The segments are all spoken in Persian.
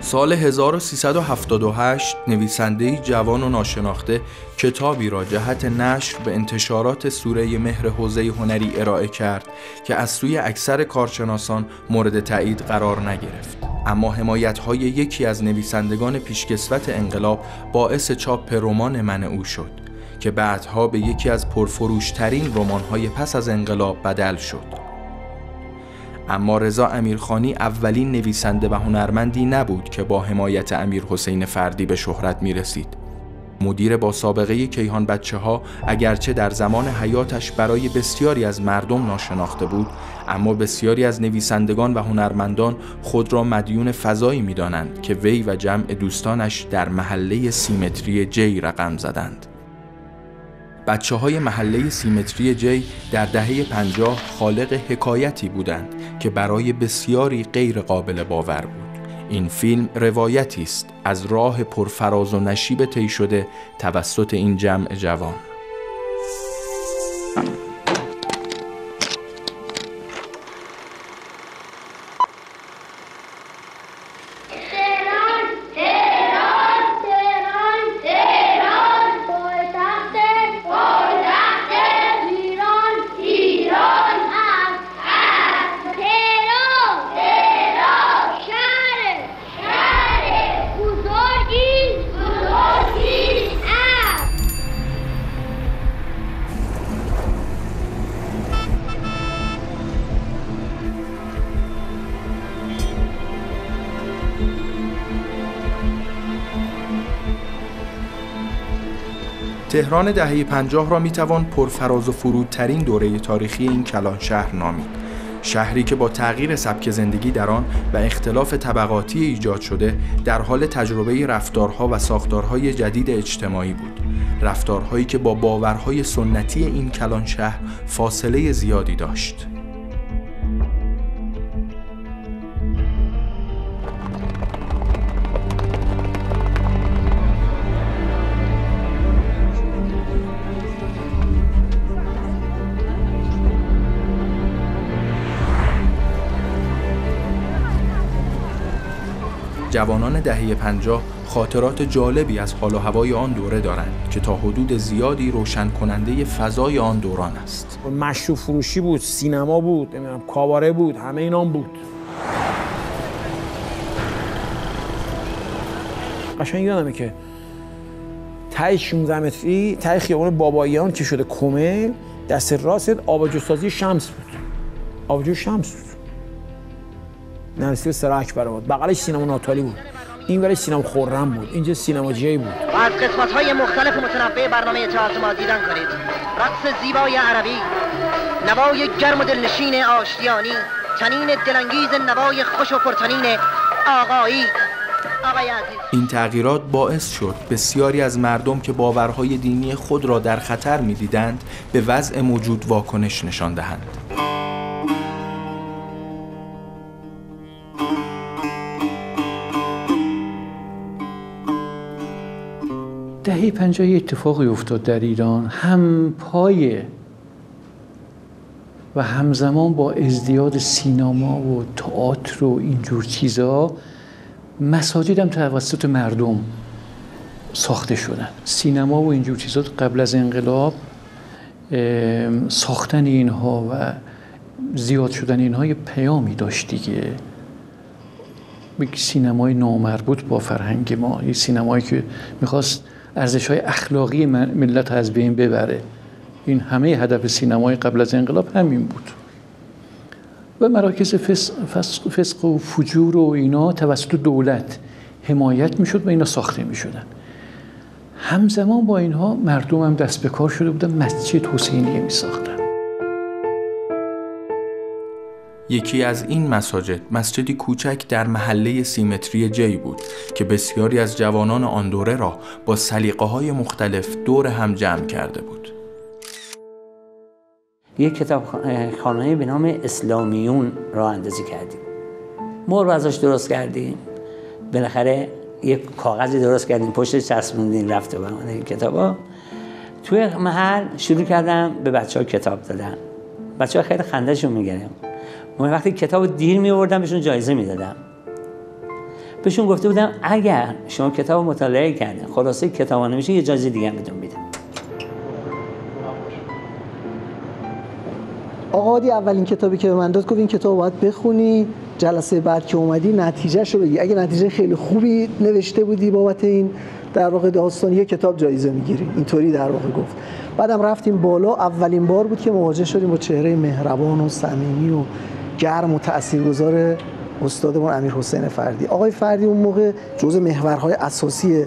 سال 1378 نویسنده‌ای جوان و ناشناخته کتابی را جهت نشر به انتشارات سوره مهر حوزه هنری ارائه کرد که از سوی اکثر کارشناسان مورد تایید قرار نگرفت. اما حمایت‌های یکی از نویسندگان پیشکسوت انقلاب باعث چاپ رمان من او شد که بعدها به یکی از پرفروش‌ترین رمان‌های پس از انقلاب بدل شد. اما رضا امیرخانی اولین نویسنده و هنرمندی نبود که با حمایت امیرحسین فردی به شهرت می‌رسید. مدیر با سابقه کیهان بچه‌ها اگرچه در زمان حیاتش برای بسیاری از مردم ناشناخته بود، اما بسیاری از نویسندگان و هنرمندان خود را مدیون فضایی می‌دانند که وی و جمع دوستانش در محله سیمتری جی رقم زدند. بچه‌های محله سیمتری جی در دهه 50 خالق حکایتی بودند که برای بسیاری غیر قابل باور بود. این فیلم روایتی است از راه پرفراز و نشیب طی شده توسط این جمع جوان. تهران دهه 50 را میتوان پرفراز و فرودترین دوره تاریخی این کلان شهر نامید. شهری که با تغییر سبک زندگی در آن و اختلاف طبقاتی ایجاد شده در حال تجربه رفتارها و ساختارهای جدید اجتماعی بود. رفتارهایی که با باورهای سنتی این کلان شهر فاصله زیادی داشت. جوانان دهه 50 خاطرات جالبی از حال و هوای آن دوره دارند که تا حدود زیادی روشن کننده فضای آن دوران است. مشروب فروشی بود، سینما بود، کاباره بود، همه اینام بود. قشنگ یادمه که ته 16 متری ته خیابان باباییان که شده کمل، دست راست آبجوسازی شمس بود. آبجو شمس بود. نرسید سرا اکبر بود. بغلش سینما ناتالی بود. این ورش سینما خرم بود. اینجا سینما جی بود. و از قسمت‌های مختلف متنوع برنامه تئاتر ما دیدن کنید. رقص زیبای عربی، نوای گرم و دلنشین آشتیانی، تنین دلانگیز نوای خوش و پرتنین آقایی. آقای عزیز. این تغییرات باعث شد بسیاری از مردم که باورهای دینی خود را در خطر می‌دیدند به وضع موجود واکنش نشان دهند. دهه 50 اتفاقی افتاد در ایران، هم پایه و همزمان با ازدیاد سینما و تئاتر و اینجور چیزا مساجد هم توسط مردم ساخته شدن. سینما و اینجور چیزا قبل از انقلاب ساختن اینها و زیاد شدن اینها یه پیامی داشت دیگه. سینمای نامربوط با فرهنگ ما، یه سینمایی که میخواست ارزش‌های اخلاقی ملت از بین ببره. این همه هدف سینمای قبل از انقلاب همین بود. و مراکز فسق و فجور و اینا توسط دولت حمایت میشد و اینا ساخته میشدن. همزمان با اینها مردم هم دست به کار شده بودن، مسجد حسینیه میساختن. یکی از این مساجد مسجدی کوچک در محله سیمتری جی بود که بسیاری از جوانان آن دوره را با سلیقه‌های مختلف دور هم جمع کرده بود. یک کتابخانه به نام اسلامیون راه اندازی کردیم. مرغ ازش درست کردیم. بالاخره یک کاغذی درست کردیم، پشتش چسبوندیم، رفت و آمد این کتابا. توی محل شروع کردم به بچه‌ها کتاب دادن. بچه‌ها خیلی خنده‌شون می‌گرفت. من وقتی کتاب دیر می‌آوردم بهشون جایزه میدادم. بهشون گفته بودم اگر شما کتاب مطالعه کردین خلاصه کتاب نمیشه یه اجازه دیگه بهتون میدم. آقا هادی اولین کتابی که به من داد گفت این کتاب باید بخونی، جلسه بعد که اومدی نتیجهشو بگی، اگه نتیجه خیلی خوبی نوشته بودی بابت این در واقع داستان یه کتاب جایزه میگیری. اینطوری در واقع گفت. بعدم رفتیم بالا، اولین بار بود که مواجه شدیم با چهره مهربان و صمیمی و گرم و تاثیرگذار استادمون امیرحسین فردی. آقای فردی اون موقع جزء محورهای اساسی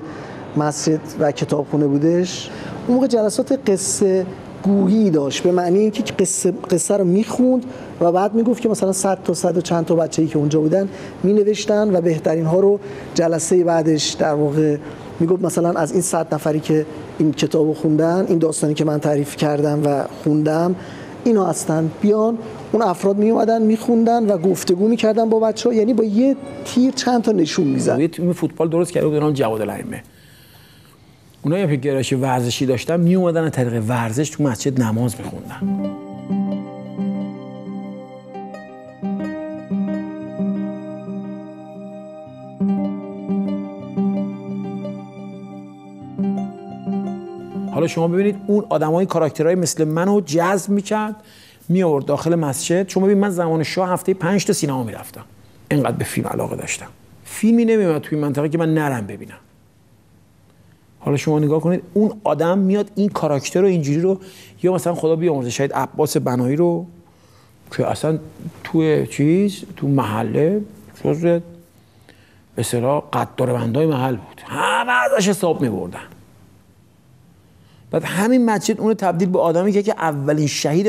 مسجد و کتابخونه بودش. اون موقع جلسات قصه گویی داشت، به معنی اینکه قصه رو میخوند و بعد میگفت که مثلا 100 تا 100 و چند تا بچه‌ای که اونجا بودن مینوشتن و بهترین ها رو جلسه بعدش در واقع میگفت مثلا از این 100 نفری که این کتابو خوندن، این داستانی که من تعریف کردم و خوندم اینا هستن، بیان اون افراد می اومدن میخوندن و گفتگو میکردن با بچه‌ها، یعنی با یه تیر چند تا نشون میزد. یه تیم فوتبال درست کرده بود به نام جواد الائمه. اونایی که گرایش ورزشی داشتن می اومدن از طریق ورزش تو مسجد نماز میخوندن. حالا شما ببینید اون آدمای کاراکترهای مثل منو جذب میکرد، می آورد داخل مسجد. شما ببین من زمان شاه هفته 5 تا سینما میرفتم، اینقدر به فیلم علاقه داشتم. فیلمی نمیومد توی منطقه که من نرم ببینم. حالا شما نگاه کنید اون آدم میاد این کاراکتر رو اینجوری رو، یا مثلا خدا بیامرزه شاید عباس بنایی رو که اصلا تو محله جزء به اصطلاح قدردان‌بندای محل بود، همه ازش حساب می‌بردن. بعد همین مسجد اون تبدیل به آدمی که اولین شهید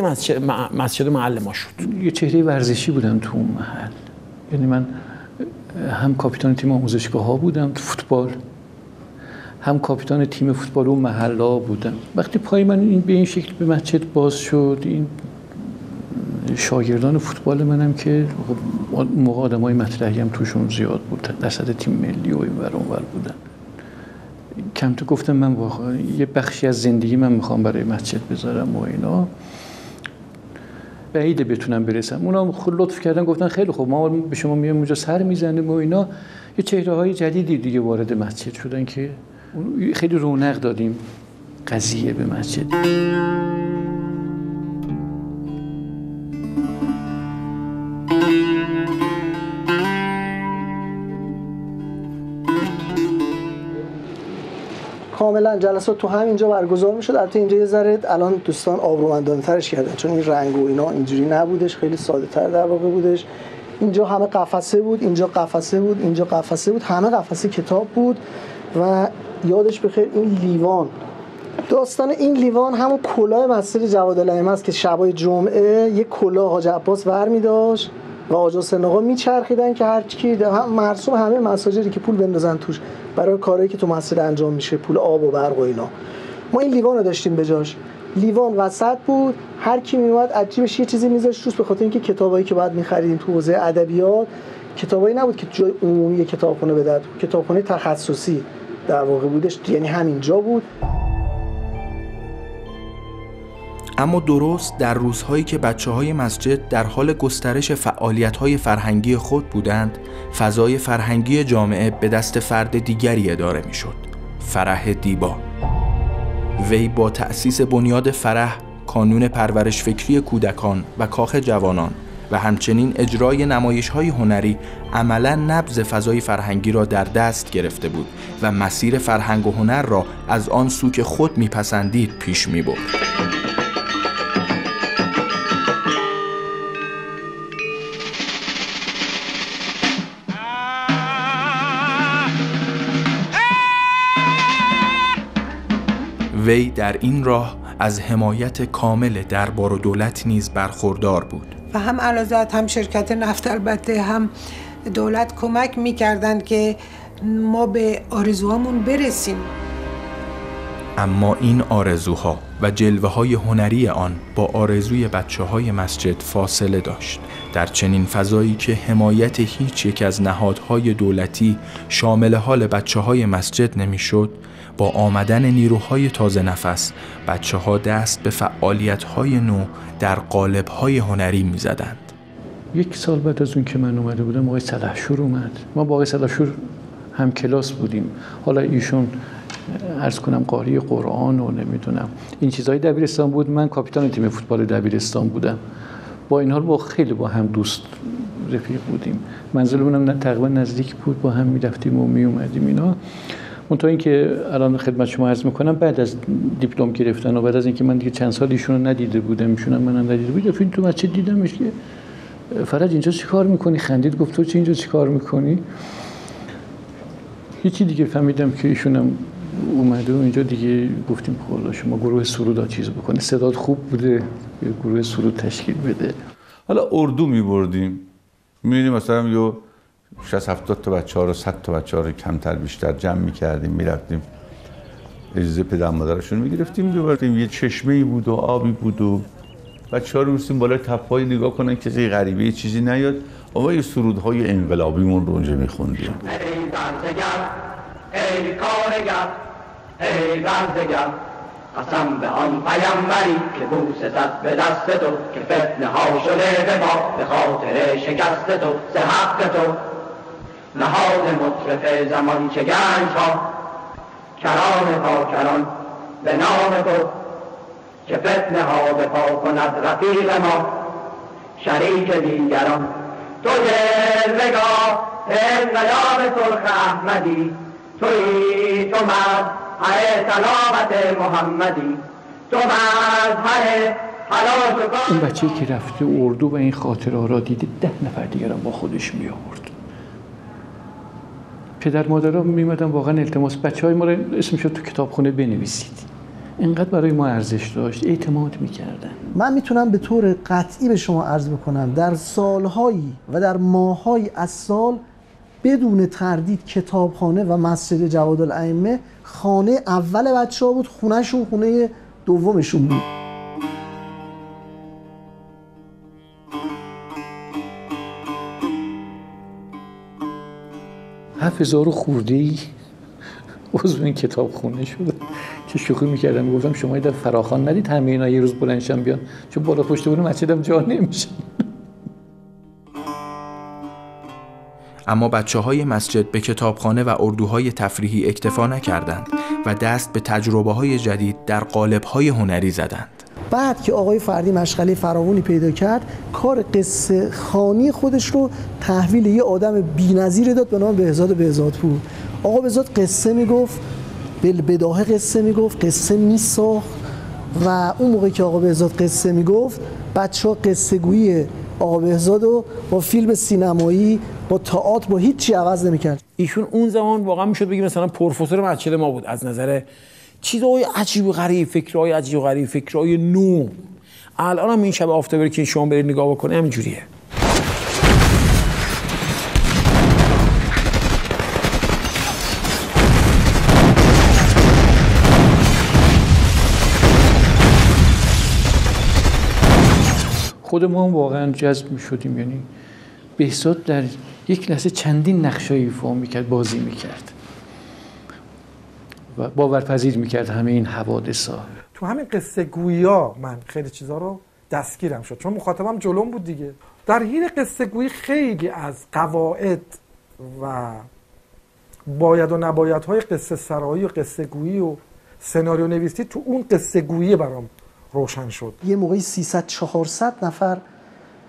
مسجد محل ما شد. یه چهره ورزشی بودم تو اون محل، یعنی من هم کاپیتان تیم آموزشگاه‌ها بودم تو فوتبال، هم کاپیتان تیم فوتبال اون محلا بودم. وقتی پای من این به این شکل به مسجد باز شد، این شاگردان فوتبال منم که موقع آدمای مطرحی هم توشون زیاد بود، درصد تیم ملی و این ور اون ور بودن. کم تو گفتم من واقعا یه بخشی از زندگی من میخوام برای مسجد بذارم و اینا، بعیده بتونم برسم. اونا خود لطف کردن گفتن خیلی خوب ما به شما میایم اونجا سر میزنیم و اینا. یه چهره‌های جدیدی دیگه وارد مسجد شدن که خیلی رونق دادیم قضیه به مسجد. کاملا جلسات تو همینجا برگزار میشد. البته اینجا یه ذره الان دوستان آبرومندانه ترش کردن، چون این رنگ و اینا اینجوری نبودش، خیلی ساده تر در واقع بودش. اینجا همه قفسه بود، اینجا قفسه بود، اینجا قفسه بود، همه قفسه کتاب بود. و یادش بخیر این لیوان، داستان این لیوان همون کلاه مسجد جواد الائمه است که شبای جمعه یک کلاه حاج عباس برمی داشت و آقا حسین آقا میچرخیدن که هر کی مرسوم همه مساجدی که پول بندازن توش برای کارهایی که تو مسجد انجام میشه، پول آب و برق و اینا. ما این لیوان رو داشتیم به جاش. لیوان وسط بود، هر کی میومد عجیبش یه چیزی میذاشت روش، به خاطر اینکه کتابایی که بعد می‌خریدیم تو حوزه ادبیات کتابایی نبود که جای عمومی کتابخونه بده، کتابخونه تخصصی در واقع بودش، یعنی همینجا بود. اما درست در روزهایی که بچه‌های مسجد در حال گسترش فعالیت‌های فرهنگی خود بودند، فضای فرهنگی جامعه به دست فرد دیگری اداره می‌شد، فرح دیبا. وی با تأسیس بنیاد فرح، کانون پرورش فکری کودکان و کاخ جوانان و همچنین اجرای نمایش‌های هنری عملاً نبض فضای فرهنگی را در دست گرفته بود و مسیر فرهنگ و هنر را از آن سو که خود می‌پسندید پیش می‌برد. وی در این راه از حمایت کامل دربار و دولت نیز برخوردار بود و هم اعلیحضرت هم شرکت نفت البته هم دولت کمک می‌کردند که ما به آرزوهامون برسیم. اما این آرزوها و جلوه‌های هنری آن با آرزوی بچه‌های مسجد فاصله داشت. در چنین فضایی که حمایت هیچ یک از نهادهای دولتی شامل حال بچه‌های مسجد نمی‌شد، با آمدن نیروهای تازه نفس بچه‌ها دست به فعالیت‌های نو در قالب‌های هنری می‌زدند. 1 سال بعد از اون که من اومده بودم آقای سلحشور اومد. ما با آقای سلحشور هم کلاس بودیم. حالا ایشون عرض کنم قاری قرآن و نمیدونم این چیزهای دبیرستان بود، من کاپیتان تیم فوتبال دبیرستان بودم. با این حال خیلی با هم دوست رفیق بودیم. منزلمون تقریبا نزدیک بود، با هم میرفتیم و میومدیم اینا. منتها اینکه الان خدمت شما عرض میکنم بعد از دیپلم گرفتن و بعد از اینکه من دیگه چند سال ایشونو ندیده بودم، ایشون منم ندیده بودم، فیلم تو مسجد دیدمش که فرج اینجا چیکار میکنی؟ خندید گفت تو چه اینجا چیکار میکنی؟ هیچی دیگه فهمیدم که ایشونم اومده و اینجا دیگه گفتیم خدا شما گروه سرود چیز بکنه، صدات خوب بوده گروه سرود تشکیل بده. حالا اردو میبردیم، می‌بینیم مثلا یه 60-70 تا بچه‌ها رو 100 تا بچه‌ها رو کمتر بیشتر جمع می‌کردیم، می‌رفتیم اجازه پدر مادرشون می‌گرفتیم می‌بردیم. یه چشمه‌ای بود و آبی بود و بچه‌ها رو می‌رسیم بالای تپه‌های نگاه کنن که چیزی غریبه چیزی نیاد. اما یه سرودهای انقلابیمون رو اونجا می‌خوندیم. ای کارگر ای برزگر قسم به آن پیامبری که بوسه زد به دست تو که فتنه ها شده به ما به خاطر شکست تو ز حق تو نهاد مطرف زمان چه گنج ها کران پاکران به نام تو که فتنه ها به پا کند رفیق ما شریک دیگران تو جلوگاه انقلاب سرخ احمدی توی تو مظهر سلامت محمدی تو مظهر حلاج و این بچه‌ای که رفته اردو و این خاطره را دیده 10 نفر دیگر هم با خودش می آورد. پدر مادرها میمدن واقعا التماس بچه‌های ما رو اسمش رو تو کتابخونه بنویسید. اینقدر برای ما ارزش داشت، اعتماد می‌کردن. من میتونم به طور قطعی به شما عرض بکنم در سالهایی و در ماهایی از سال بدون تردید کتابخانه و مسجد جوادالائمه خانه اول بچه‌ها بود، خونه‌شون خونه دومشون بود. هزار خورده‌ای عضو این کتابخونه شده که شوخی می‌کردم، میگفتم شما در فراخوان ندید همه اینا یه روز بلندشن بیان، چون بالا پشت اون مسجدم جا نمیشه. اما بچه‌های مسجد به کتابخانه و اردوهای تفریحی اکتفا نکردند و دست به تجربه‌های جدید در قالب‌های هنری زدند. بعد که آقای فردی مشغله فراوانی پیدا کرد، کار قصه خوانی خودش رو تحویل یه آدم بی‌نظیر داد به نام بهزاد بهزادپور. آقا بهزاد قصه میگفت، بالبداهه قصه میگفت، قصه میساخت و اون موقع که آقا بهزاد قصه میگفت بچه‌ها قصه گویی آقا بهزاد رو با فیلم سینمایی با تئاتر با هیچی عوض نمی‌کرد. ایشون اون زمان واقعا میشد بگیم مثلا پروفسور مسجد ما بود از نظر چیزهای عجیب و غریب، فکرهای عجیب و غریب، فکرهای نو. الان هم این شب آفتابی که شما برید نگاه بکنید همینجوریه. خود ما هم واقعا جذب می‌شدیم، یعنی بهزاد در یک لحظه چندین نقشه‌ای ایفا می‌کرد، بازی می‌کرد و باورپذیر می‌کرد همه این حوادثا. تو همین قصه گویی‌ها من خیلی چیزا رو دستگیرم شد، چون مخاطبم جلوم بود دیگه. در حین قصه گویی خیلی از قواعد و باید و نبایدهای قصه سرایی و قصه گویی و سناریو نویسی تو اون قصه گویی برام روشن شد. یه موقعی 300-400 نفر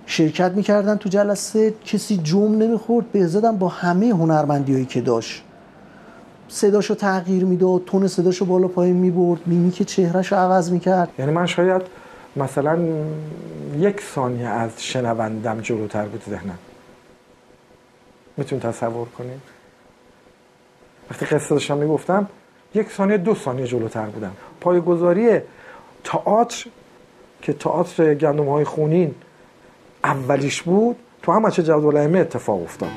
شرکت میکردن تو جلسه، کسی جمع نمیخورد. بهزادم با همه هنرمندیایی که داشت صداشو تغییر میداد، تون صداشو بالا پایین میبرد، میمیک چهرهشو عوض میکرد. یعنی من شاید مثلا 1 ثانیه از شنوندم جلوتر بود ذهنم. میتونید تصور کنید وقتی قصه داشتم میگفتم 1 ثانیه 2 ثانیه جلوتر بودم. پایه‌گذاری تئاتر که تئاتر گندم‌های خونین اولیش بود تو هم مسجد جوادالائمه اتفاق افتاد.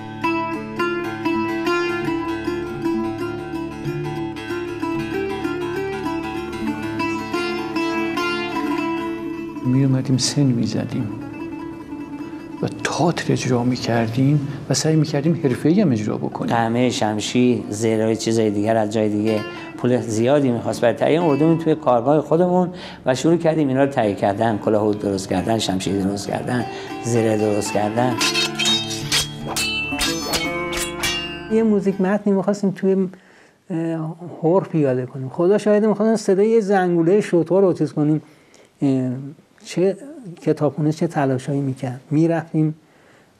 می اومدیم سن میزدیم و تئاتر اجرا میکردیم و سعی میکردیم حرفه‌ای هم اجرا بکنیم. قمه شمشی زیرای چیزای دیگر از جای دیگه پول زیادی میخواست برای تهیه اردومون توی کارگاه خودمون و شروع کردیم اینا رو تهیه کردن، کلاه درست کردن، شمشیر درست کردن، زره درست کردن. یه موزیک متنی می‌خواستیم توی هور پیاده کنیم. خدا شاهد می‌خواستیم صدای زنگوله شتر رو چیز کنیم. چه کتابخونه چه تلاشایی می‌کرد. می‌رفتیم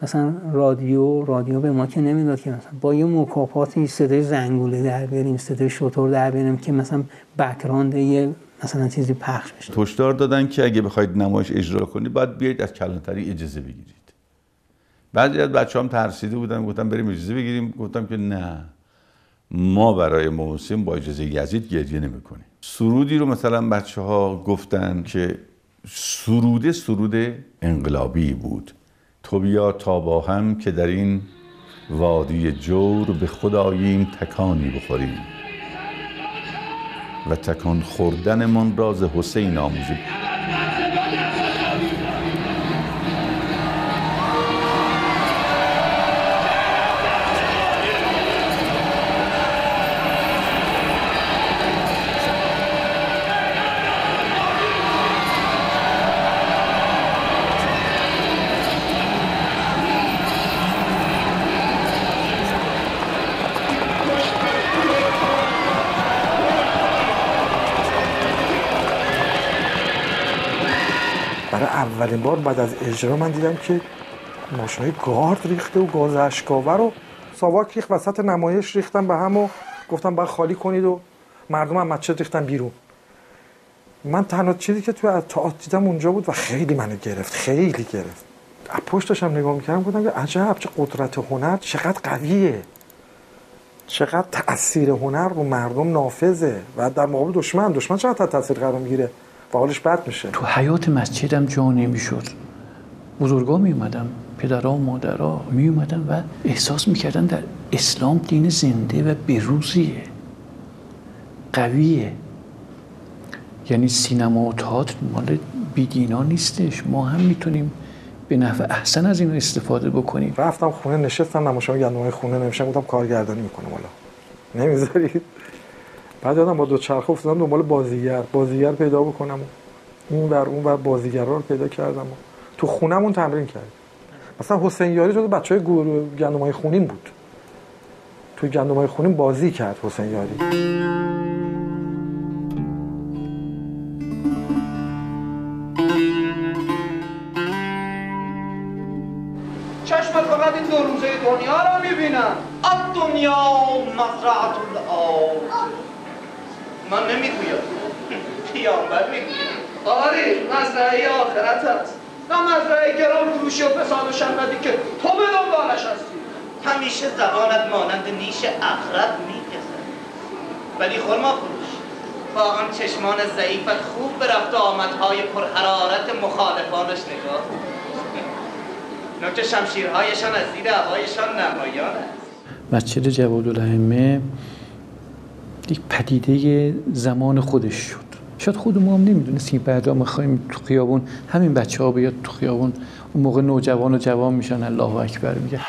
مثلا رادیو به ما که نمیداد که مثلا با یه مکافاتی صدای زنگوله در بیاریم، صدای شتر در بیاریم که مثلا بک‌گراند یه مثلا چیزی پخش بشه. هشدار دادن که اگه بخواید نمایش اجرا کنید باید بیاید از کلانتری اجازه بگیرید. بعضی از بچه‌هام ترسیده بودن، گفتم بریم اجازه بگیریم. گفتم که نه، ما برای موسیم با اجازه یزید گریه نمی‌کنیم. سرودی رو مثلا بچه‌ها گفتن که سرود انقلابی بود. تو بیا تا با هم که در این وادی جور به خداییم تکانی بخوریم و تکان خوردنمان راز حسین آموزیم. برای اولین بار بعد از اجرا من دیدم که ماشینای گارد ریخته و گاز اشکاور رو ساواک ریخت وسط نمایش، ریختن به هم و گفتم باید خالی کنید و مردم هم مسجد ریختن بیرون. من تنها چیزی که توی تئاتر دیدم اونجا بود و خیلی منو گرفت، خیلی گرفت. از پشتش هم نگاه می‌کردم گفتم که عجب چه قدرت هنر، چقدر قویه، چقدر تأثیر هنر رو مردم نافذه و در مقابل دشمن چقدر تأثیر قرار میگیره و حالش بد میشه. تو حیات مسجدم جا نمیشد. بزرگا می اومدن، پدرها و مادرها می اومدن و احساس میکردن در اسلام دین زنده و بروزیه، قویه. یعنی سینما و تئاتر مال بیدینا نیستش، ما هم میتونیم به نحو احسن از این استفاده بکنیم. رفتم خونه نشستم، نمایشنامه گندمای خونه نوشتم، گفتم کارگردانی میکنم، حالا نمیذارید. بعد یادم با دو چرخه افتادم دنبال بازیگر پیدا بکنم، اون بر بازیگرا رو پیدا کردم و تو خونمون تمرین کردیم. مثلا حسین یاری جزو بچهای گندمای خونین بود، تو گندمای خونین بازی کرد حسین یاری. چشمت فقط این دو روزه دنیا رو میبینم. الدنیا مزرعة الآخرة. من نمیگویم، پیامبر میگویم. آری مزرعه آخرت هست، نه مزرعه گران فروشی و فساد و شنبدی که تو به دنبالش هستی. همیشه زبانت مانند نیش عقرب میگذرد، ولی خرما فروش با آن چشمان ضعیفت خوب به رفت و آمدهای پرحرارت مخالفانش نگاه. نوک شمشیرهایشان از زیر هوایشان نمایان است. مسجد جوادالائمه یک پدیده زمان خودش شد. شاید خودمون هم نمیدونستیم بعدا میخوایم تو خیابون همین بچه‌ها بیاد تو خیابون، اون موقع نوجوان و جوان میشن الله اکبر میگن.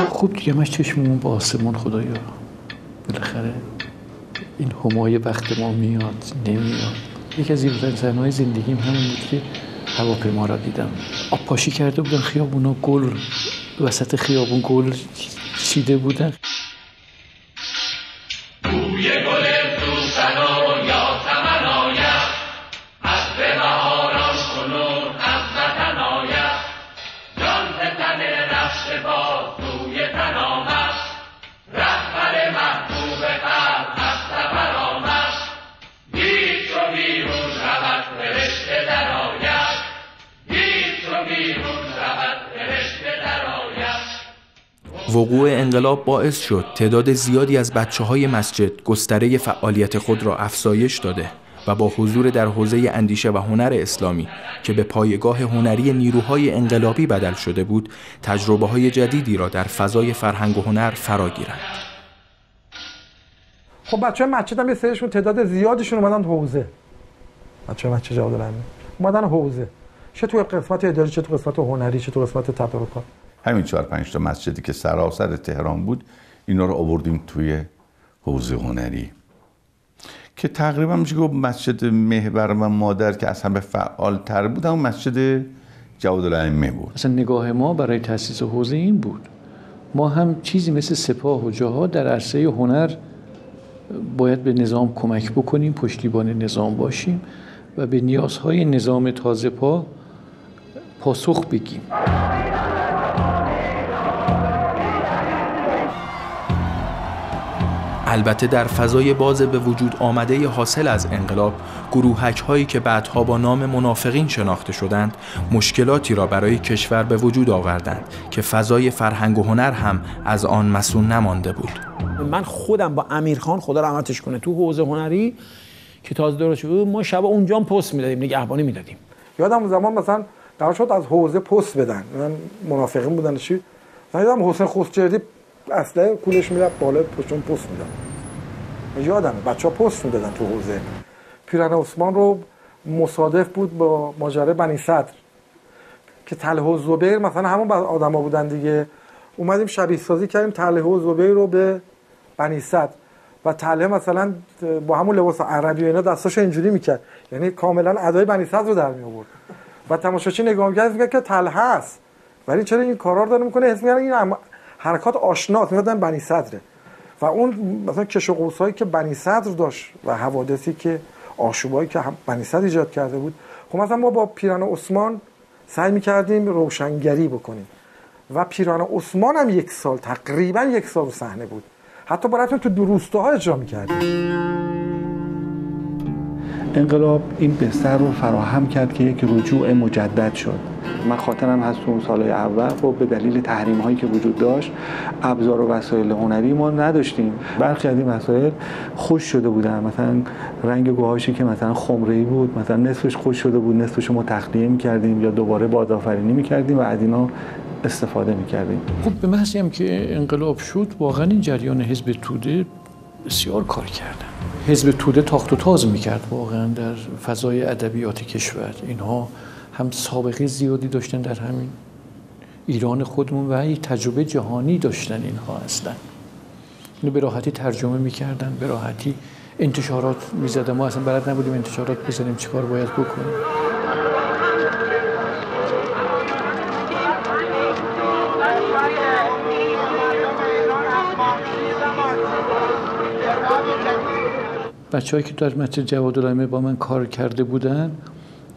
خوب دیگه من چشممون با آسمون خدایا بالاخره این همای وقت ما میاد نمیاد. یکی از زیباترین صحنه‌های زندگیم همین بود که هواپیما را دیدم. آب پاشی کرده بودن خیابونا، گل وسط خیابون گل چیده بودن. روی گل دوسنو یا تمنایه از به بهاران کنون از وطن آیه جان تن رفت باز روی تن آمد رهبر محبوب قلب از سفر آمد دید چو بیرون رود فرشته در آید دید چو بیرون رود وقوع انقلاب باعث شد تعداد زیادی از بچه‌های مسجد گستره فعالیت خود را افزایش داده و با حضور در حوزه اندیشه و هنر اسلامی که به پایگاه هنری نیروهای انقلابی بدل شده بود، تجربه‌های جدیدی را در فضای فرهنگ و هنر فرا گیرند. خب بچه‌های مسجد هم یه سریشون تعداد زیادیشون اومدن حوزه. بچه‌های مسجد جواد العلمی اومدن حوزه. چه تو قسمت اداری، چه تو قسمت هنری، چه تو قسمت تدارکات. همین 4-5 تا مسجدی که سراسر تهران بود، اینا رو آوردیم توی حوزه هنری که تقریبا میشه گفت مسجد محور و مادر که از همه فعال تر بود اما مسجد جواد الائمه بود. اصلا نگاه ما برای تأسیس حوزه این بود، ما هم چیزی مثل سپاه و جهاد در عرصه هنر باید به نظام کمک بکنیم، پشتیبان نظام باشیم و به نیازهای نظام تازه پاسخ بگیم. البته در فضای باز به وجود آمده حاصل از انقلاب، گروهک هایی که بعدها با نام منافقین شناخته شدند، مشکلاتی را برای کشور به وجود آوردند که فضای فرهنگ و هنر هم از آن مسئول نمانده بود. من خودم با امیرخان خدا رحمتش کنه تو حوزه هنری که تازه درست شده ما شب اونجا پست میدادیم، نگهبانی میدادیم. یادم اون زمان مثلا قرار شد از حوزه پست بدن، من منافقین بودن چی؟ یادم حسین خوستجردی اصلا کولش میرفت بالا پشتون پست میدن. یادمه بچه‌ها پست میدادن تو حوزه. پیرن عثمان رو مصادف بود با ماجرای بنی صدر که طلحه و زبیر مثلا همون آدما بودن دیگه. اومدیم شبیه سازی کردیم طلحه و زبیر رو به بنی صدر و طلحه مثلا با همون لباس عربی و اینا دستاشو اینجوری میکرد، یعنی کاملا ادای بنی صدر رو در می آورد و تماشاچی نگاه می‌کرد که طلحه است، ولی چرا این کارا رو داره میکنه؟ حس می‌کنه این حرکات آشناست، می‌گفتن بنی صدره. و اون مثلا کش و قوسایی که بنی صدر داشت و حوادثی که آشوبایی که بنی صدر ایجاد کرده بود، خب مثلا ما با پیران عثمان سعی می‌کردیم روشنگری بکنیم و پیران عثمان هم تقریبا یک سال رو صحنه بود، حتی با رفتیم تو روستاها اجرا می‌کردیم. انقلاب این بستر رو فراهم کرد که یک رجوع مجدد شد. من خاطرم هست اون سالهای اول خب به دلیل تحریم هایی که وجود داشت ابزار و وسایل هنری ما نداشتیم. برخی از این وسایل خوش شده بودن، مثلا رنگ گوهاشی که مثلا خمره‌ای بود مثلا نصفش خوش شده بود، نصفش ما تخلیه می‌کردیم یا دوباره بازآفرینی می‌کردیم و از اینا استفاده می‌کردیم. خب به محضی هم که انقلاب شد واقعا این جریان حزب توده بسیار کار کردن. حزب توده تاخت و تاز می‌کرد واقعا در فضای ادبیات کشور. اینها هم سابقه زیادی داشتن در همین ایران خودمون و یک تجربه جهانی داشتن اینها اصلا. اینو به راحتی ترجمه می‌کردن، به راحتی انتشارات می‌زدن. ما اصلا بلد نبودیم انتشارات بزنیم، چیکار باید بکنیم. بچه‌هایی که در مسجد جواد الائمه با من کار کرده بودن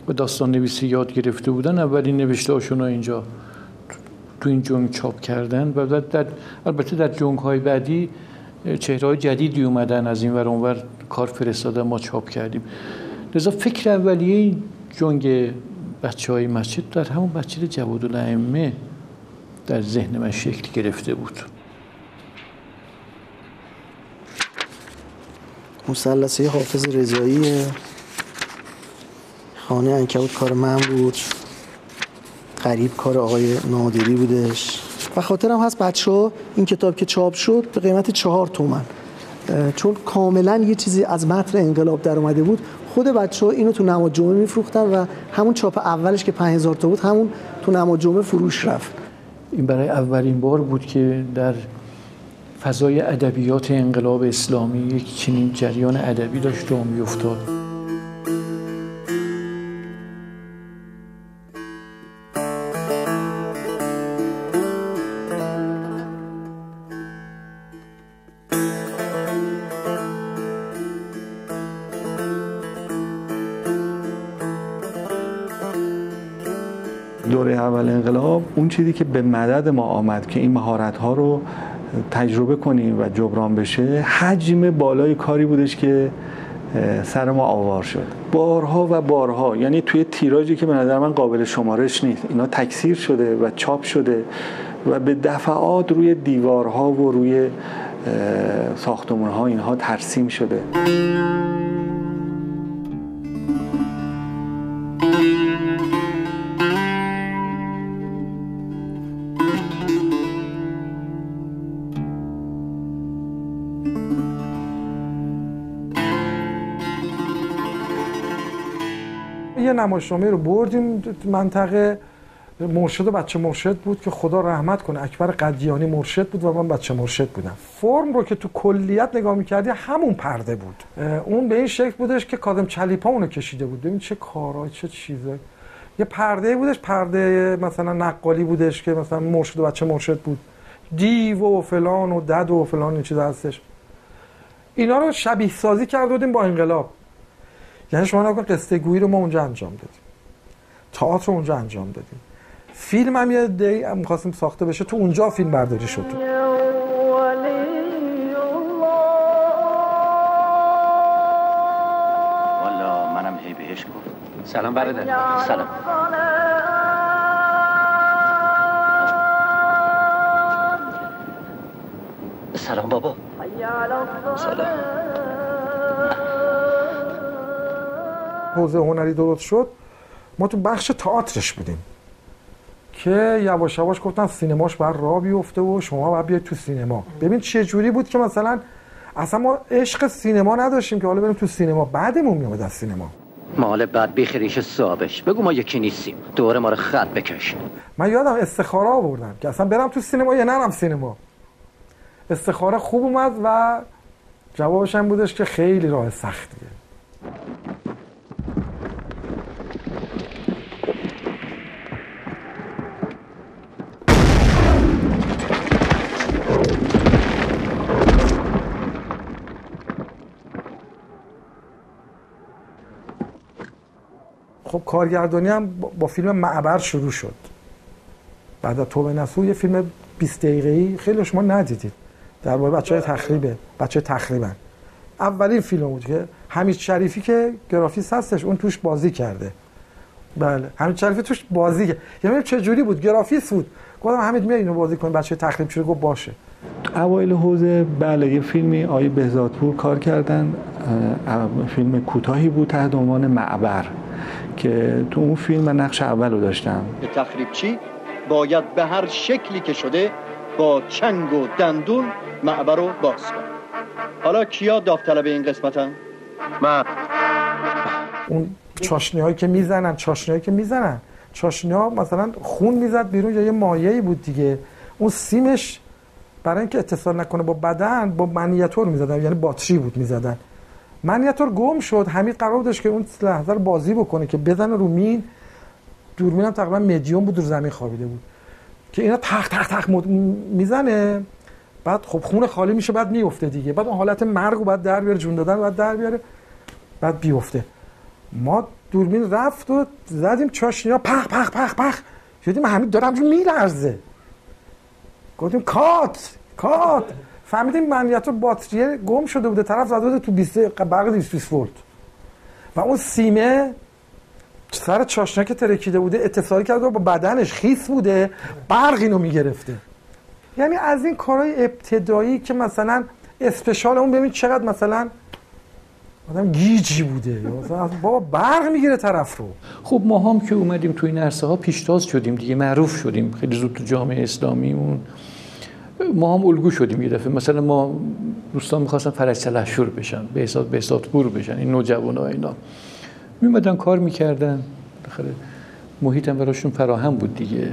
و داستان نویسی یاد گرفته بودن، اولین نوشته‌هاشون رو اینجا تو این جنگ چاپ کردن و البته در جنگ‌های بعدی چهره‌های جدیدی اومدن از این ور اونور کار فرستادن، ما چاپ کردیم. لذا فکر اولیه جنگ بچه‌های مسجد در همون مسجد جواد الائمه در ذهن من شکل گرفته بود. مثلثه حافظ رضایی، خانه عنکبوت کار من بود، غریب کار آقای نادری بودش. و خاطرم هست بچه‌ها این کتاب که چاپ شد به قیمت 4 تومن، چون کاملا یه چیزی از متن انقلاب در اومده بود. خود بچه‌ها اینو تو نماز جمعه میفروختن و همون چاپ اولش که 5000 تا بود همون تو نماز جمعه فروش رفت. این برای اولین بار بود که در فضای ادبیات انقلاب اسلامی یک چنین جریان ادبی داشت راه می‌افتاد. دوره اول انقلاب اون چیزی که به مدد ما آمد که این مهارت‌ها رو تجربه کنیم و جبران بشه، حجم بالای کاری بودش که سر ما آوار شد بارها و بارها، یعنی توی تیراژی که به نظر من قابل شمارش نیست. اینا تکثیر شده و چاپ شده و به دفعات روی دیوارها و روی ساختمان‌ها اینها ترسیم شده. یه نمایشنامه رو بردیم منطقه، مرشد و بچه مرشد بود که خدا رحمت کنه، اکبر قدیانی مرشد بود و من بچه مرشد بودم. فرم رو که تو کلیت نگاه می‌کردی همون پرده بود. اون به این شکل بودش که کاظم چلیپا اونو کشیده بود. ببین چه کارای چه چیزه. یه پرده بودش، پرده مثلا نقالی بودش که مثلا مرشد و بچه مرشد بود. دیو و فلان و دد و فلان این چیزا هستش. اینا رو شبیه سازی کرده بودیم با انقلاب. یعنی شما نگاه کن قصه گویی رو ما اونجا انجام دادیم. تئاتر رو اونجا انجام دادیم. فیلم هم یه دی می‌خواستیم ساخته بشه، تو اونجا فیلم برداری شد. والا منم هی بهش گفت سلام برادر. سلام. سلام بابا. سلام. حوزه هنری درست شد، ما تو بخش تئاترش بودیم که یواش یواش گفتن سینماش بر راه بیفته و شما باید بیاید تو سینما. ببین چه جوری بود که مثلا اصلا ما عشق سینما نداشتیم که حالا بریم تو سینما، بعدمون میاد از سینما. مال بعد بیخریش صابش بگو ما یکی نیستیم، دوره ما رو خط بکش. من یادم استخاره آوردم که اصلا برم تو سینما یا نرم سینما. استخاره خوب اومد و جوابش هم بودش که خیلی راه سختیه. خب کارگردانی هم با فیلم معبر شروع شد. بعد از توبه نصوح یه فیلم 20 دقیقه‌ای خیلی شما ندیدید درباره بچه‌های تخریبن. اولین فیلم بود که حمید شریفی که گرافیست هستش اون توش بازی کرده. بله حمید شریفی توش بازی کرد. یعنی چه جوری بود؟ گرافیست بود. گفتم حمید میاد اینو بازی کنه بچه تخریب شده، گفت باشه. اوایل حوزه بله یه فیلمی آقای بهزادپور کار کردن، فیلم کوتاهی بود تحت عنوان معبر که تو اون فیلم من نقش اول رو داشتم. تخریبچی باید به هر شکلی که شده با چنگ و دندون معبر رو باز کن. حالا کیا داوطلب این قسمتن؟ من. اون چاشنی‌هایی که میزنن چاشنی‌ها مثلا خون میزد بیرون یا یه مایعی بود دیگه، اون سیمش برای اینکه اتصال نکنه با بدن با منیتور میزدن، یعنی باتری بود میزدن. منیتور گم شد، حمید قرار داشت که اون لحظه رو بازی بکنه که بزنه رو مین، دوربینم تقریبا مدیوم بود، رو زمین خوابیده بود که اینا تق تق تق میزنه، بعد خب خون خالی میشه، بعد میفته دیگه، بعد اون حالت مرگ رو بعد در بیاره، جون دادن رو بعد در بیاره، بعد بیفته. ما دوربین رفت و زدیم چاشنی‌ها پخ پخ پخ پخ، شدیم حمید داره همجور میلرزه، گفتیم کات فهمیدیم منیتور باتریه گم شده بوده، طرف زده بوده تو 20 برق 220 ولت و اون سیمه سر چاشنی که ترکیده بوده اتصالی کرده با بدنش، خیس بوده، برق اینو میگرفته. یعنی از این کارهای ابتدایی که مثلا اسپشال اون ببین چقدر مثلا آدم گیجی بوده، مثلا بابا برق میگیره طرف رو. خب ما هم که اومدیم تو این عرصه ها پیشتاز شدیم دیگه، معروف شدیم خیلی زود تو جامعه اسلامیمون، ما هم الگو شدیم. یه دفعه مثلا ما دوستان می‌خواستن فرج سلحشور بشن، بهزادپور بشن، این نوجوانا اینا میومدن کار میکردن، بالاخره محیط هم براشون فراهم بود دیگه.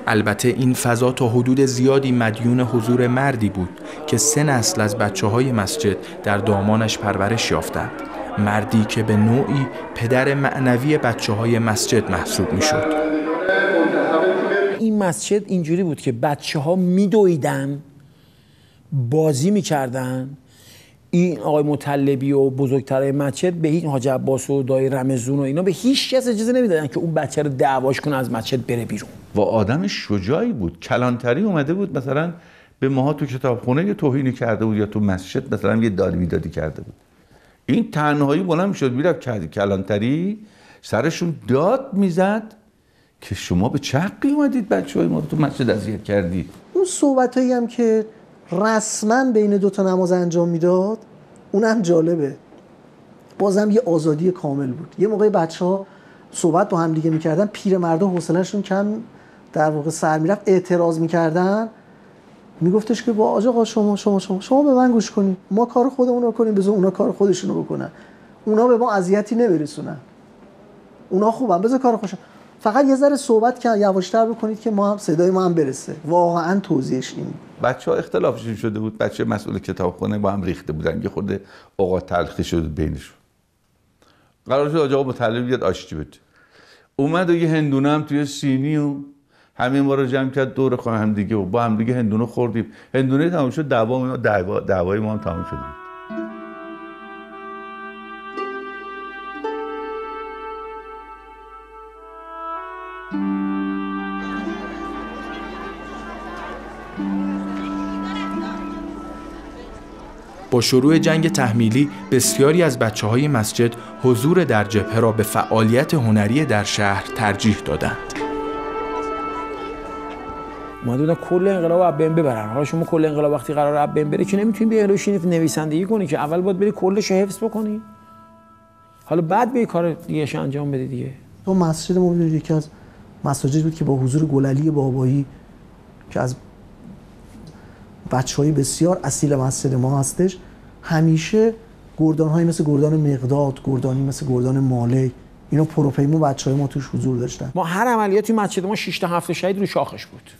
البته این فضا تا حدود زیادی مدیون حضور مردی بود که 3 نسل از بچه‌های مسجد در دامانش پرورش یافتند، مردی که به نوعی پدر معنوی بچه‌های مسجد محسوب میشد. این مسجد اینجوری بود که بچه‌ها میدویدن، بازی میکردن. این آقای مطلبی و بزرگترهای مسجد به هیچ حاج عباس و دایی رمزون و اینا به هیچ کس اجازه نمیدادن که اون بچه رو دعواش کنه از مسجد بره بیرون. و آدم شجاعی بود. کلانتری اومده بود مثلا به ماها تو کتابخونه یه توهینی کرده بود یا تو مسجد مثلا یه داد بیدادی کرده بود، این تنهایی بلند میشد میرفت کلانتری سرشون داد میزد که شما به چه حقی اومدید بچه‌های ما رو تو مسجد اذیت کردید؟ اون صحبتایی هم که رسما بین دو تا نماز انجام میداد اونم جالبه، بازم یه آزادی کامل بود. یه موقع بچه‌ها صحبت با هم دیگه میکردن، پیرمردا حوصله‌شون کم در واقع سر میرفت، اعتراض میکردن، میگفتش که با آقا شما به من گوش کنید، ما کار خودمون رو کنیم، بذار اونا کار خودشون رو بکنن، اونا به ما اذیتی نمیرسونن، اونا خوبن، بذار کار خودشون، فقط یه ذره صحبت کن یواشتر بکنید که ما هم صدای ما هم برسه. واقعا توضیحش این بچه‌ها اختلافشون شده بود، بچه مسئول کتابخونه با هم ریخته بودن، یه خورده اوقات تلخی شده بینشون. قرار شد آقا متعلم بیاد آشتی بده. اومد و یه هندونه هم توی سینی و همه ما رو جمع کرد دور خونه هم دیگه و با هم دیگه هندونه خوردیم. هندونه تموم شد، دعوای ما هم تموم شد. با شروع جنگ تحمیلی بسیاری از بچه‌های مسجد حضور در جبهه را به فعالیت هنری در شهر ترجیح دادند. اومده بودن کل انقلاب از بین ببرن. حالا شما کل انقلاب وقتی قراره از بین بره که نمیتونی بیای بشینی نویسندگی کنی، که اول باید بری کلش حفظ بکنی، حالا بعد بیای کار دیگه‌اش انجام بدی دیگه. تو مسجد ما می‌بینید یکی از مساجد بود که با حضور گلعلی بابایی که از بچه‌های بسیار اصیل مسجد ما هستش، همیشه گردان‌هایی مثل گردان مقداد، گردانی مثل گردان مالک، اینا پروپیمو بچه‌های ما توش حضور داشتن. ما هر عملیاتی مسجد ما 6 تا 7 شهید رو شاخش بود.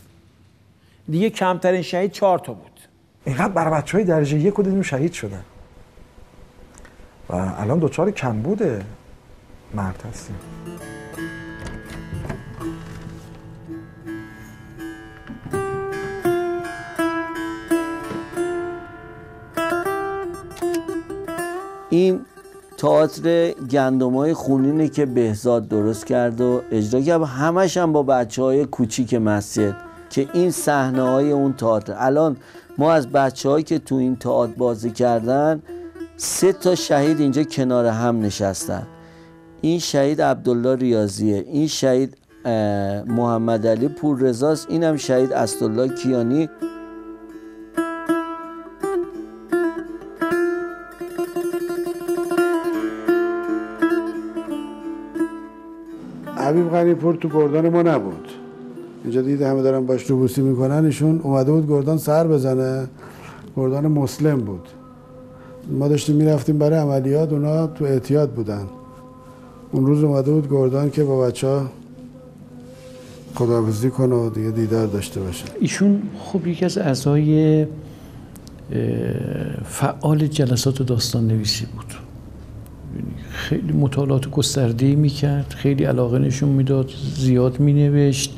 دیگه کمترین شهید 4 تا بود. اینقدر بر بچه‌های درجه 1 دیدیم شهید شدن. و الان دوچار کمبود مرد هستیم. این تئاتر گندمای خونینه که بهزاد درست کرد و اجرا کرد، همش هم با بچه‌های کوچیک مسجد که این صحنه‌های اون تئاتر. الان ما از بچه‌هایی که تو این تئاتر بازی کردن 3 تا شهید اینجا کنار هم نشستن. این شهید عبدالله ریاضیه، این شهید محمد علی پوررضاست، اینم شهید اسدالله کیانی. حبیب غنی‌پور تو گردان ما نبود، اینجا دید همه دارن باش روبوسی میکنن، ایشون اومده بود گردان سر بزنه، گردان مسلم بود. ما داشتیم میرفتیم برای عملیات، اونا تو احتیاط بودن. اون روز اومده بود گردان که با بچه‌ها خداحافظی کنه و دیگه دیدار داشته باشه. ایشون خب یکی از اعضای فعال جلسات داستان نویسی بود. خیلی مطالعات گسترده‌ای میکرد، خیلی علاقه نشون میداد، زیاد مینوشت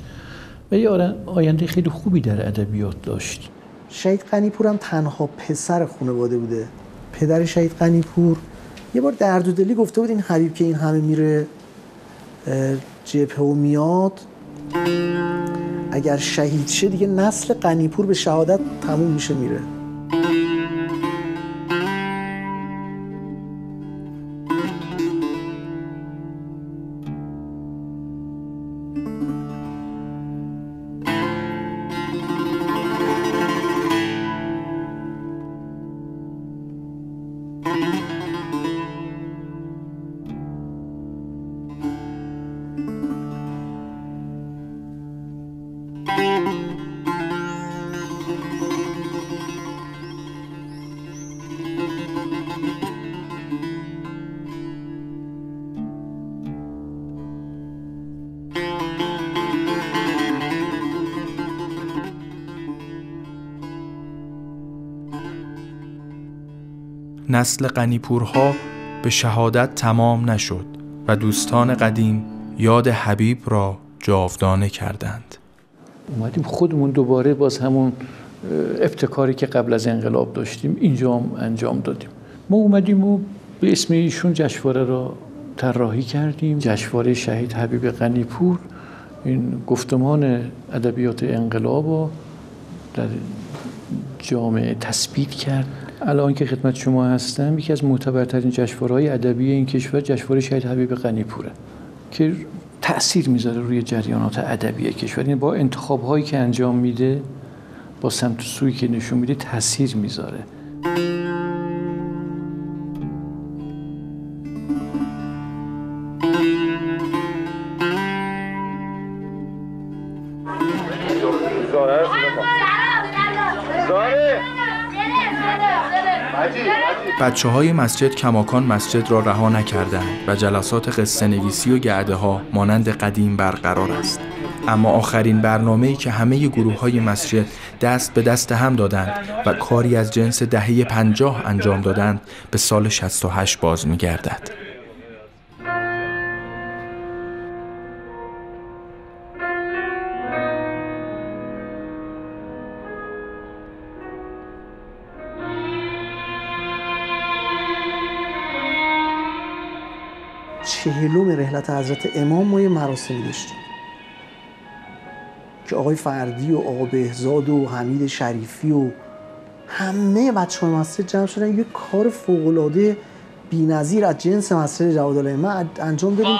و یه آینده خیلی خوبی در ادبیات داشت. شهید غنی‌پور هم تنها پسر خانواده بوده. پدر شهید غنی‌پور یه بار درد و دلی گفته بود این حبیب که این همه میره جبهه و میاد، اگر شهید شه دیگه نسل غنی‌پور به شهادت تموم میشه میره. نسل غنی‌پورها به شهادت تمام نشد و دوستان قدیم یاد حبیب را جاودانه کردند. اومدیم خودمون دوباره باز همون ابتکاری که قبل از انقلاب داشتیم اینجا هم انجام دادیم. ما اومدیم و به اسم ایشون جشنواره را طراحی کردیم، جشنواره شهید حبیب غنی‌پور. این گفتمان ادبیات انقلاب رو در جامعه تثبیت کرد. الان که خدمت شما هستم، یکی از معتبرترین جشنواره‌های ادبی این کشور جشنواره شهید حبیب غنی‌پوره که تأثیر میذاره روی جریانات ادبی کشور. این با انتخاب‌هایی که انجام میده، با سمت و سویی که نشون میده تأثیر میذاره. بچه‌های مسجد کماکان مسجد را رها نکردند و جلسات قصه نویسی و گرده ها مانند قدیم برقرار است. اما آخرین برنامه‌ای که همه گروه‌های مسجد دست به دست هم دادند و کاری از جنس دهه 50 انجام دادند به سال 68 باز می‌گردد. چهلم رحلت حضرت امام ما یه مراسمی داشتیم که آقای فردی و آقا بهزاد و حمید شریفی و همه بچه‌های مسجد جمع شدن یه کار فوق‌العاده بی‌نظیر از جنس مسجد جوادالائمه انجام دادیم.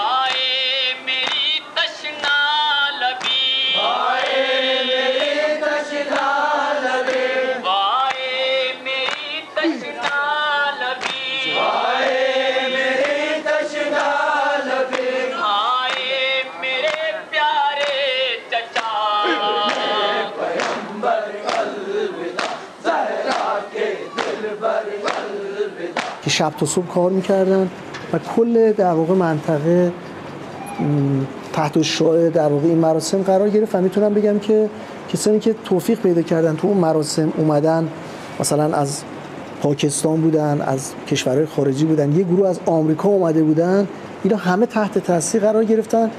که شب تا صبح کار میکردن و کل در واقع منطقه تحت الشعاع در واقع این مراسم قرار گرفت. و میتونم بگم که کسانی که توفیق پیدا کردن تو اون مراسم اومدن، مثلا از پاکستان بودن، از کشورهای خارجی بودن، یه گروه از آمریکا اومده بودن، اینا همه تحت تاثیر قرار گرفتن.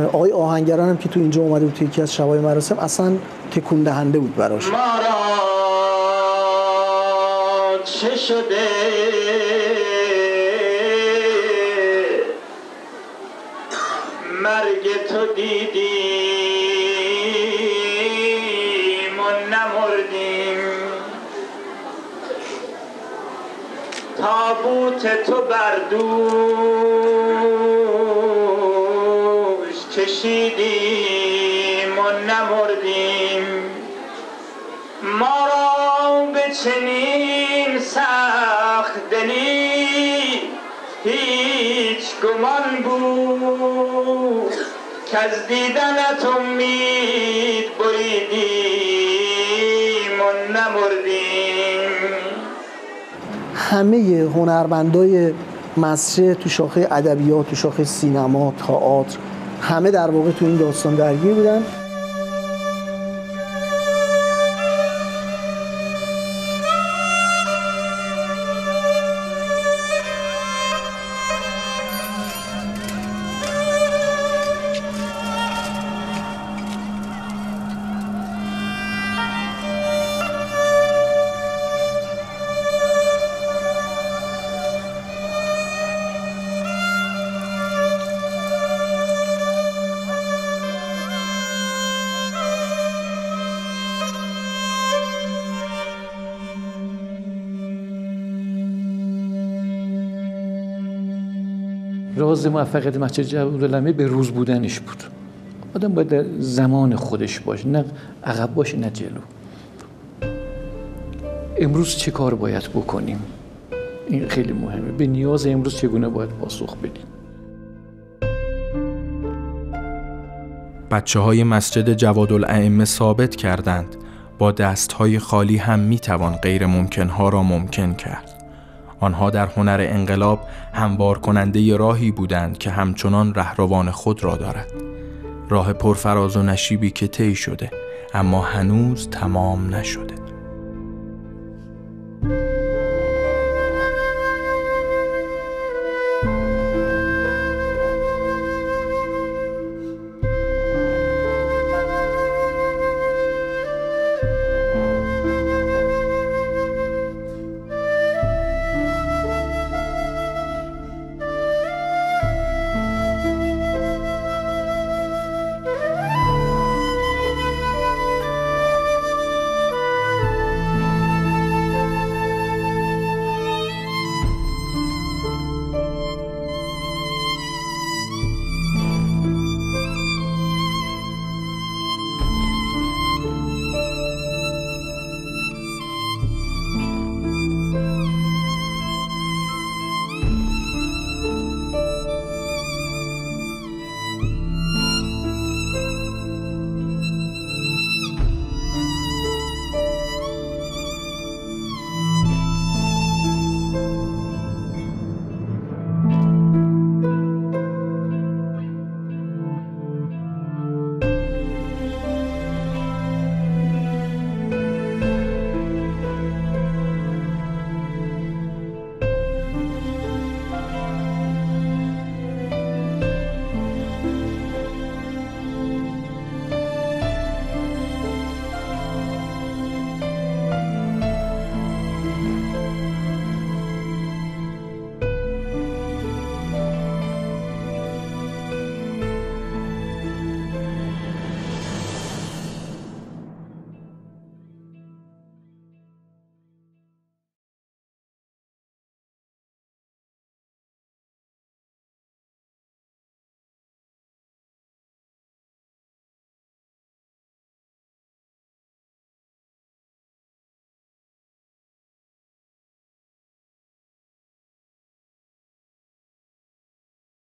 آقای آهنگران هم که تو اینجا اومده بود تو یکی از شبای مراسم اصلا تکون دهنده بود براش. چه شده مرگ تو دیدیم و نمردیم، تابوت تو بر دوش کشیدیم و نمردیم، ما را به چنین سخت دلی هیچ گمان بود که از دیدنت امید بریدیم و نمردیم. همه هنرمندای مسجد تو شاخه ادبیات، تو شاخه سینما، تئاتر، همه در واقع تو این داستان درگیر بودن. راز موفقیت مسجد جوادالائمه به روز بودنش بود. آدم باید در زمان خودش باشه، نه عقب باشه نه جلو. امروز چه کار باید بکنیم؟ این خیلی مهمه. به نیاز امروز چگونه باید پاسخ بدیم؟ بچه‌های مسجد جوادالائمه ثابت کردند با دست‌های خالی هم می‌توان غیر ممکن‌ها را ممکن کرد. آنها در هنر انقلاب هموار کننده راهی بودند که همچنان رهروان خود را دارد. راه پرفراز و نشیبی که طی شده اما هنوز تمام نشده.